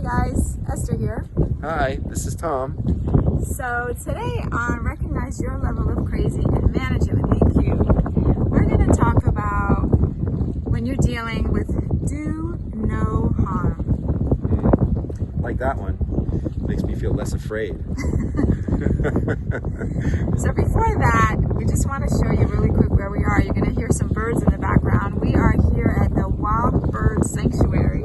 guys, Esther here. Hi, this is Tom. So today on Recognize Your Level of Crazy and Manage It with EQ, we're going to talk about when you're dealing with do no harm. Like that one. Makes me feel less afraid. So before that, we just want to show you really quick where we are. You're going to hear some birds in the background. We are here at the Wild Bird Sanctuary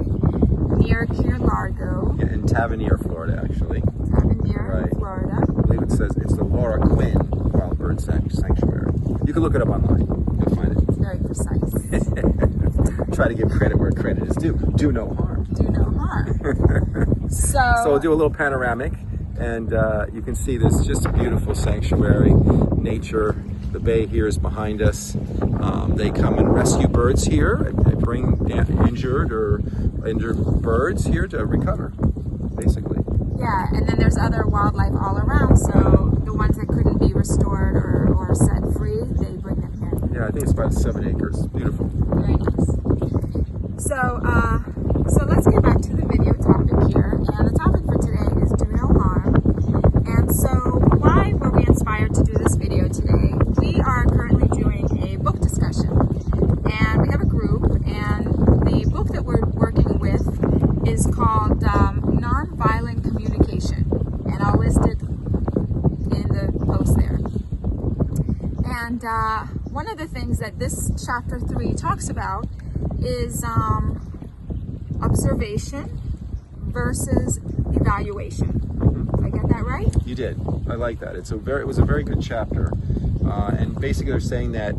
near Key Largo. Yeah, in Tavernier, Florida, actually. Tavernier, Right. Florida. I believe it says it's the Laura Quinn Wild Bird Sanctuary. You can look it up online. You'll find it. It's very precise. Try to give credit where credit is due. Do no harm. Do no harm. So we'll do a little panoramic, and you can see this just a beautiful sanctuary, nature. The bay here is behind us. They come and rescue birds here. They bring injured birds here to recover, basically. yeah, and then there's other wildlife all around, so the ones that couldn't be restored or set free, they bring them here. Yeah, I think it's about 7 acres. Beautiful. Very nice. So let's get back to the video topic here, and the topic for today is do no harm. And so why were we inspired to do this video today? We are currently doing a book discussion, and we have a group, and the book that we're working with is called Nonviolent Communication, and I'll list it in the post there. And one of the things that this chapter 3 talks about is observation versus evaluation. Did I get that right? You did. I like that. It was a very good chapter, and basically they're saying that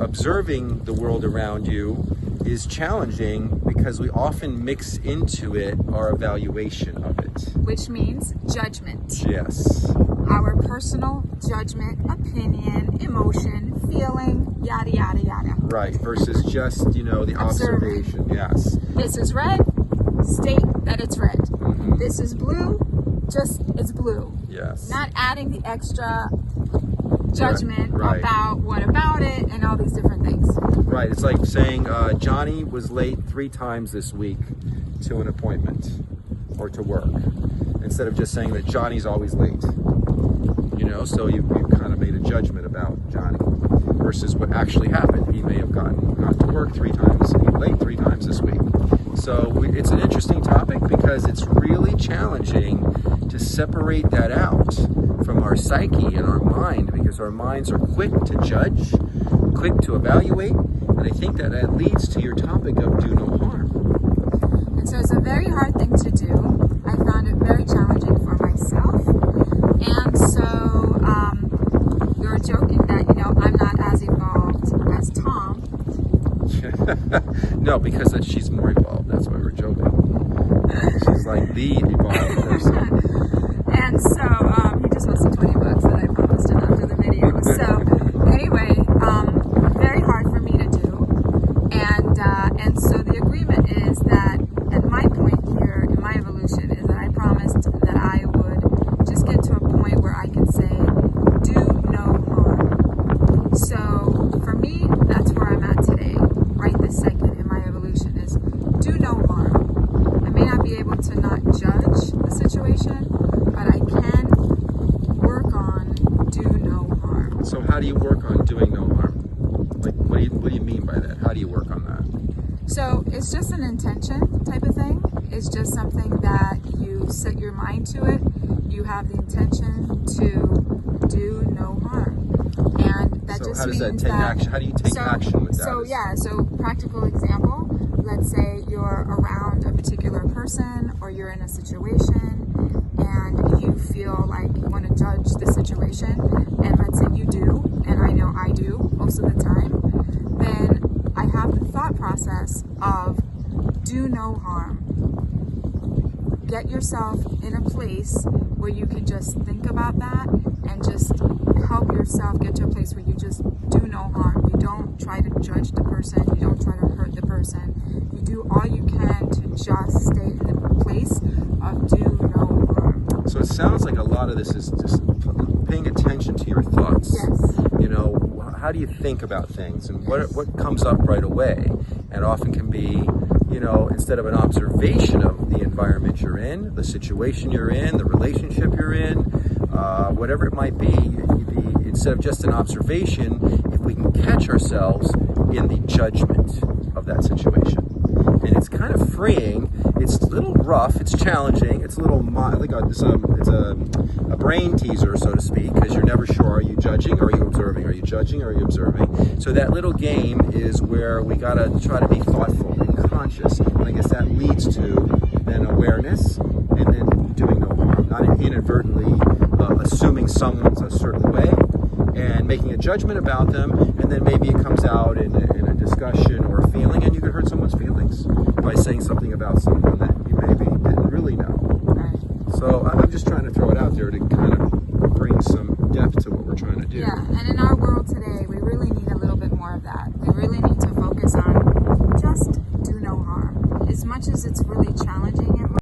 observing the world around you is challenging because we often mix into it our evaluation of it. Which means judgment. Yes. Our personal judgment, opinion, emotion, feeling, yada yada yada. Right. Versus just the Observing. observation. Yes. This is red, state that it's red. Mhm. This is blue, just it's blue. Yes. Not adding the extra judgment Right. about what about it and all these different things. Right. It's like saying Johnny was late 3 times this week to an appointment or to work, instead of just saying that Johnny's always late. So you kind of made a judgment about Johnny versus what actually happened. He may have gone to work 3 times, late 3 times this week. So it's an interesting topic because it's really challenging to separate that out from our psyche and our mind, because our minds are quick to judge, quick to evaluate, and I think that leads to your topic of do no harm. And so it's a very hard thing to do. I found it very challenging for myself. And so we were joking that, I'm not as evolved as Tom. No, because she's more evolved. That's why we're joking. She's like the evolved person. And so he just wants the $20 that I promised him after the video. So anyway, very hard for me to do. And so the agreement is that at my point here in my evolution is that I promised that I would just get to a point where I can say, do no harm. So for me, that's where I'm at today, right this second in my evolution, is do no harm. I may not be able to not judge the situation, but I can work on do no harm. So how do you work on doing no harm? Like, what do you mean by that? How do you work on that? So it's just an intention type of thing. It's just something that you set your mind to it. You have the intention to do no harm. And that So just how does means that take action? How do you take action with that? So practical example, let's say you're around a particular person or you're in a situation and you feel like you want to judge the situation, and let's say you do, and I know I do most of the time, then I have the thought process of do no harm. Get yourself in a place where you can just think about that and just help yourself get to a place where you just do no harm. You don't try to judge the person. You don't try to hurt the person. You do all you can to just stay in the place of do no harm. So it sounds like a lot of this is just paying attention to your thoughts. Yes. How do you think about things, and what comes up right away? And often can be, instead of an observation of the environment you're in, the situation you're in, the relationship you're in, whatever it might be, instead of just an observation, if we can catch ourselves in the judgment of that situation. And it's kind of freeing. It's a little rough. It's challenging. It's a little it's a brain teaser, so to speak, because you're never sure: are you judging or are you observing? Are you judging or are you observing? So that little game is where we gotta try to be thoughtful and conscious. And I guess that leads to then awareness and then doing no harm, not inadvertently assuming someone's a certain way and making a judgment about them, and then maybe it comes out in a discussion or a feeling, and you could hurt someone's feelings by saying something about someone that you maybe didn't really know. Right. So I'm just trying to throw it out there to kind of bring some depth to what we're trying to do. Yeah, and in our world today, we really need a little bit more of that. We really need to focus on just do no harm. As much as it's really challenging